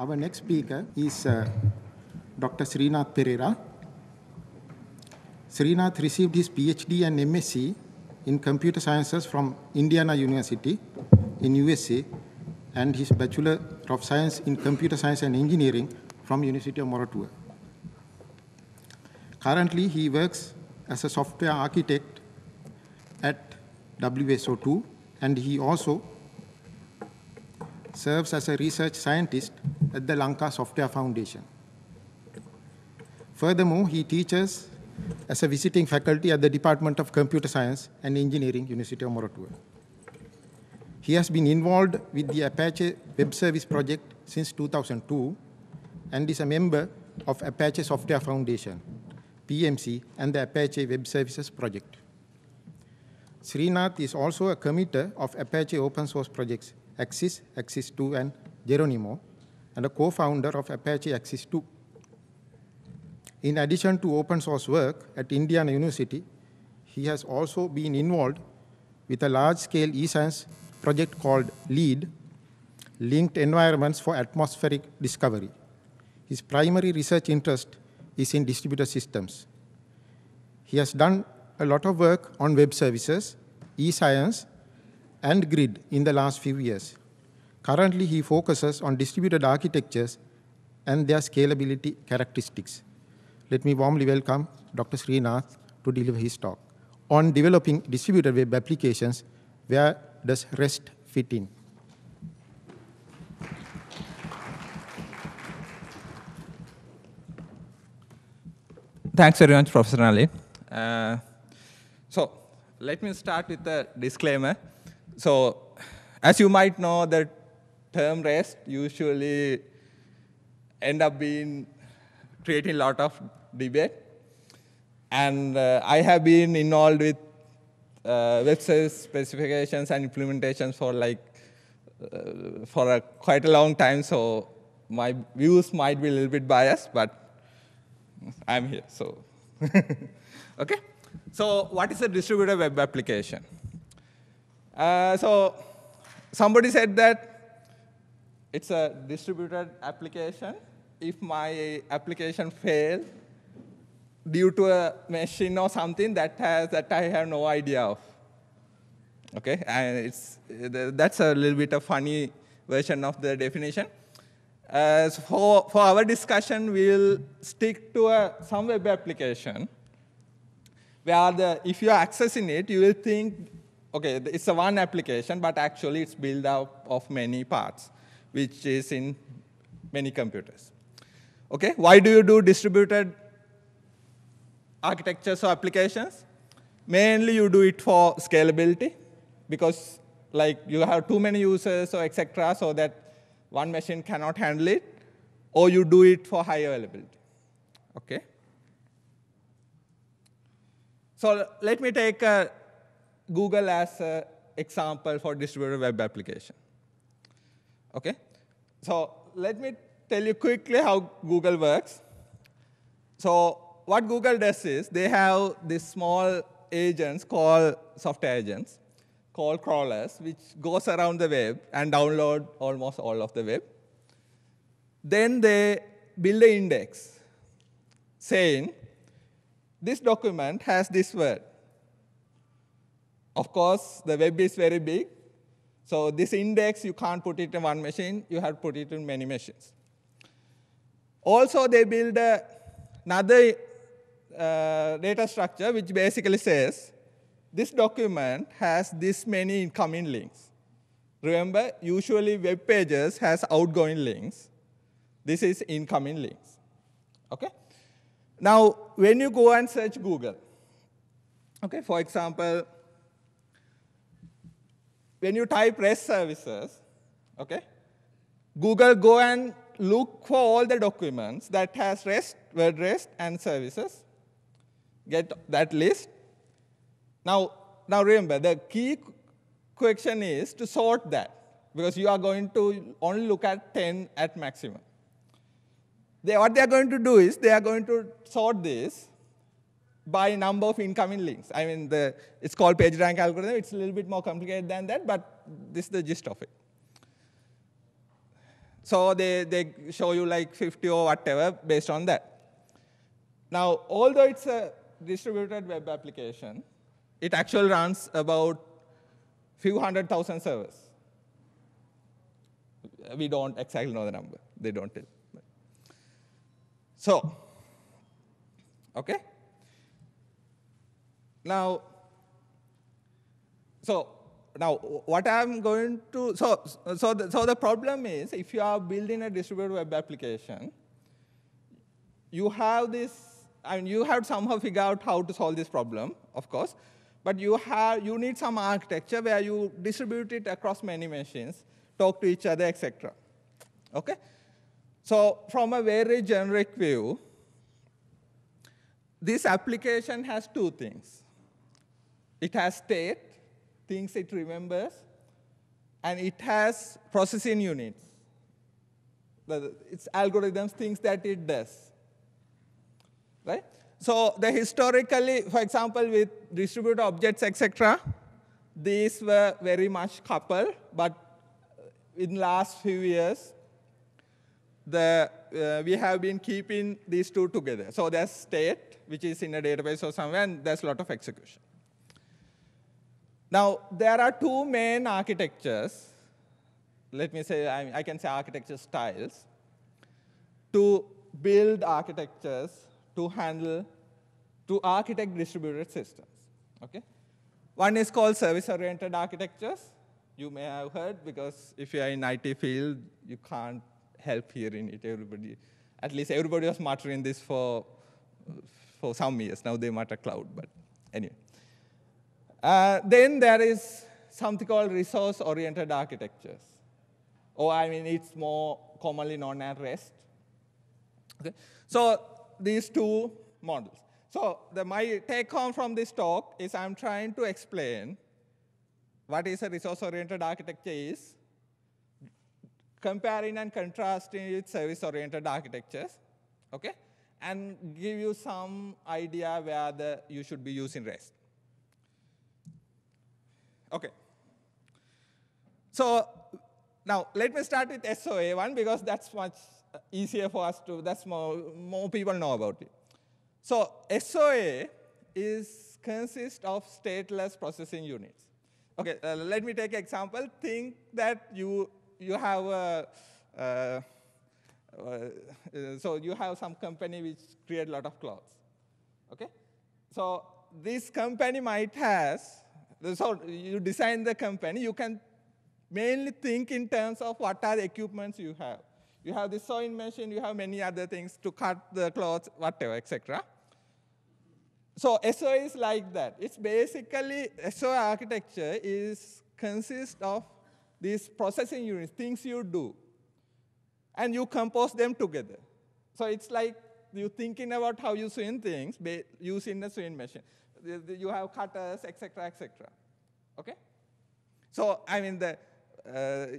Our next speaker is Dr. Srinath Pereira. Srinath received his PhD and MSc in computer sciences from Indiana University in USA and his Bachelor of Science in Computer Science and Engineering from University of Moratuwa. Currently, he works as a software architect at WSO2, and he also serves as a research scientist at the Lanka Software Foundation. Furthermore, he teaches as a visiting faculty at the Department of Computer Science and Engineering, University of Moratuwa. He has been involved with the Apache Web Service project since 2002 and is a member of Apache Software Foundation, PMC, and the Apache Web Services project. Srinath is also a committer of Apache open source projects Axis, Axis2, and Geronimo, and a co-founder of Apache Axis2. In addition to open source work at Indiana University, he has also been involved with a large-scale eScience project called LEAD, Linked Environments for Atmospheric Discovery. His primary research interest is in distributed systems. He has done a lot of work on web services, eScience, and grid in the last few years. Currently, he focuses on distributed architectures and their scalability characteristics. Let me warmly welcome Dr. Srinath to deliver his talk on developing distributed web applications. Where does REST fit in? Thanks very much, Professor Ali. So let me start with a disclaimer. So as you might know, the term REST usually end up being creating a lot of debate. And I have been involved with web service specifications and implementations for quite a long time. So my views might be a little bit biased, but I'm here. So okay. So what is a distributed web application? So somebody said that it's a distributed application if my application fails due to a machine or something that I have no idea of. Okay, and that's a little bit of funny version of the definition. So for our discussion, we'll stick to some web application where if you're accessing it, you will think, okay, it's a one application, but actually it's built up of many parts, which is in many computers. Okay, why do you do distributed architectures or applications? Mainly you do it for scalability, because like you have too many users or etc., so that one machine cannot handle it, or you do it for high availability. Okay. So let me take Google as an example for distributed web application. Okay. So let me tell you quickly how Google works. So what Google does is they have these small agents called software agents, called crawlers, which goes around the web and download almost all of the web. Then they build an index saying, this document has this word. Of course, the web is very big. So this index, you can't put it in one machine. You have to put it in many machines. Also, they build another data structure, which basically says, this document has this many incoming links. Remember, usually web pages has outgoing links. This is incoming links. Okay? Now, when you go and search Google, okay, for example, when you type REST services, okay, Google go and look for all the documents that has REST, word REST, and services. Get that list. Now remember, the key question is to sort that, because you are going to only look at 10 at maximum. What they are going to do is they are going to sort this by number of incoming links. I mean, it's called PageRank algorithm. It's a little bit more complicated than that, but this is the gist of it. So they show you like 50 or whatever based on that. Now, although it's a distributed web application, it actually runs about few 100,000 servers. We don't exactly know the number. They don't tell. So, okay. Now, what I'm going to, so the problem is, if you are building a distributed web application, you have this, you have to somehow figure out how to solve this problem, of course, but you need some architecture where you distribute it across many machines, talk to each other, etc. Okay? So from a very generic view, this application has two things. It has state, things it remembers, and it has processing units. It's algorithms, things that it does. Right? So historically, for example, with distributed objects, etc., these were very much coupled, but in the last few years, we have been keeping these two together. So there's state, which is in a database or somewhere, and there's a lot of execution. Now, there are two main architectures. Let me say, I can say architecture styles, to build architectures to architect distributed systems. Okay? One is called service-oriented architectures. You may have heard, because if you are in IT field, you can't help hearing it. At least everybody was muttering this for some years. Now they mutter cloud, but anyway. Then there is something called resource-oriented architectures. Or it's more commonly known as REST. Okay? So these two models. So my take-home from this talk is I'm trying to explain what is a resource-oriented architecture is, comparing and contrasting with service-oriented architectures, okay? And give you some idea where you should be using REST. Okay. So now let me start with SOA one, because that's much easier for us to, that's more people know about it. So SOA consists of stateless processing units. Okay, let me take an example. Think that you have so you have some company which create a lot of clothes. Okay, so this company might so you design the company. You can mainly think in terms of what are the equipments you have. You have the sewing machine. You have many other things to cut the clothes, whatever, etc. So SOA is like that. It's basically, SOA architecture consists of these processing units, things you do, and you compose them together. So it's like you thinking about how you swing things using the sewing machine. You have cutters, etc., etc. Okay? So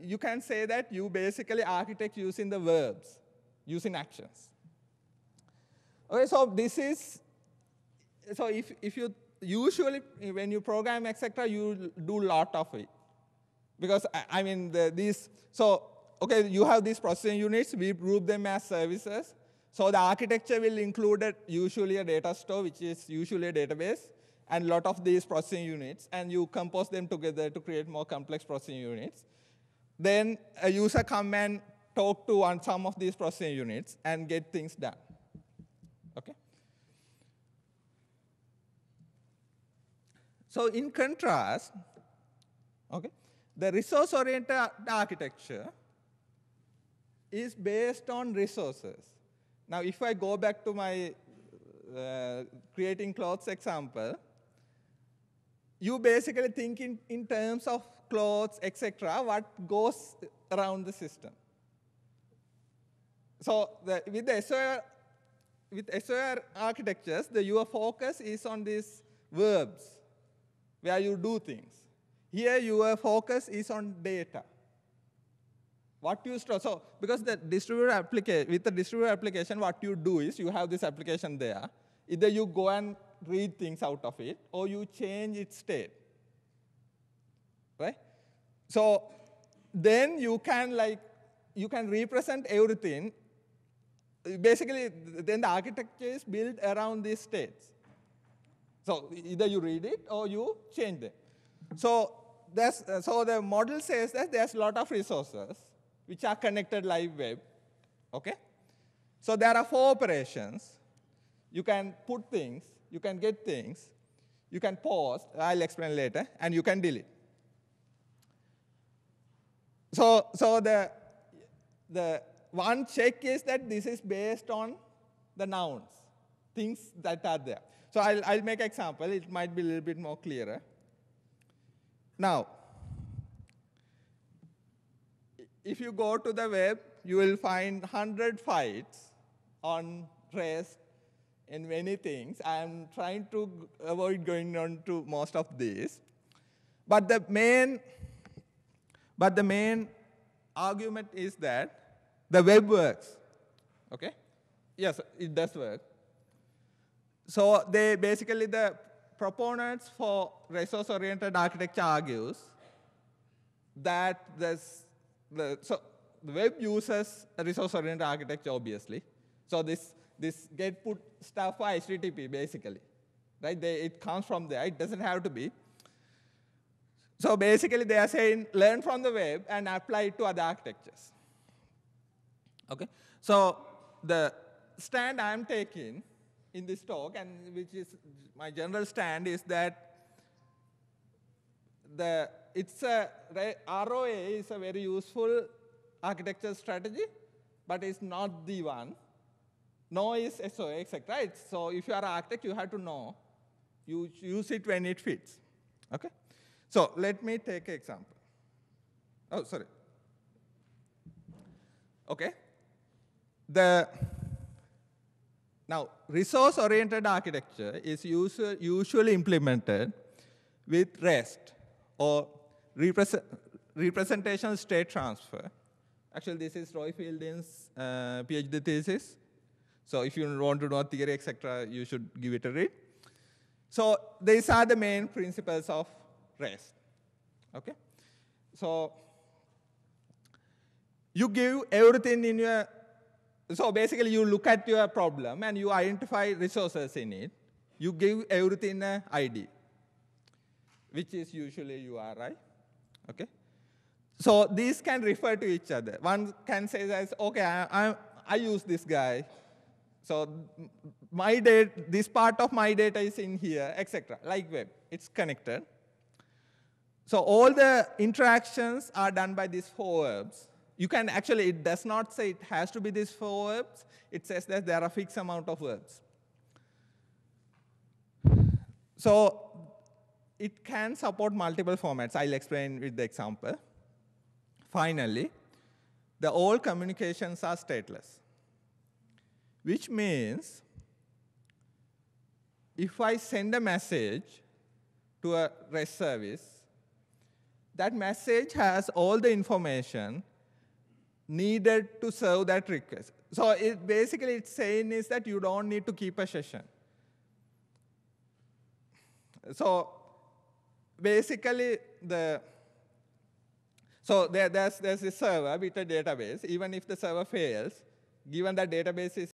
you can say that you basically architect using the verbs, using actions. Okay, so this is, so if you usually, when you program, etc., you do a lot of it. Because, okay, you have these processing units. We group them as services. So the architecture will include usually a data store, which is usually a database, and a lot of these processing units. And you compose them together to create more complex processing units. Then a user come and talk to some of these processing units and get things done. Okay? So in contrast, okay, the resource-oriented architecture is based on resources. Now, if I go back to my creating clothes example, you basically think in terms of clothes, etc., what goes around the system. So with SOA architectures, your focus is on these verbs, where you do things. Here, your focus is on data. What you store. So because with the distributed application, what you do is you have this application there. Either you go and read things out of it, or you change its state. Right? So then you can you can represent everything. Basically, then the architecture is built around these states. So either you read it or you change them. So the model says that there's a lot of resources which are connected live web. Okay? So there are 4 operations. You can put things, you can get things, you can post, I'll explain later, and you can delete. So the one check is that this is based on the nouns, things that are there. So I'll make an example. It might be a little bit more clearer. Now, if you go to the web, you will find 100 fights on REST and many things. I'm trying to avoid going on to most of these. But the main argument is that the web works. Okay? Yes, it does work. So basically the proponents for resource-oriented architecture argues that the web uses a resource-oriented architecture, obviously. So this get put stuff for HTTP, basically. Right? It comes from there. It doesn't have to be. So basically, they are saying, learn from the web and apply it to other architectures. Okay? So the stand I'm taking in this talk, and which is my general stand, is that ROA is a very useful architecture strategy, but it's not the one. No is SOA, etc. Right? So if you are an architect, you have to know. You use it when it fits. Okay? So let me take an example. Oh, sorry. Okay. Now, resource-oriented architecture is usually implemented with REST, or representational state transfer. Actually, this is Roy Fielding's PhD thesis. So if you want to know theory, etc., you should give it a read. So these are the main principles of REST. Okay? So you give everything in your, so basically you look at your problem and you identify resources in it. You give everything an ID, which is usually URI. Okay? So these can refer to each other. One can say that, okay, I use this guy. So this part of my data is in here, etc. Like web, it's connected. So all the interactions are done by these 4 verbs. You can actually, it does not say it has to be these 4 verbs. It says that there are a fixed amount of verbs. So it can support multiple formats. I'll explain with the example. Finally, all communications are stateless, which means if I send a message to a REST service, that message has all the information needed to serve that request. So basically it's saying is that you don't need to keep a session. So basically there's this server with a database. Even if the server fails, given that database is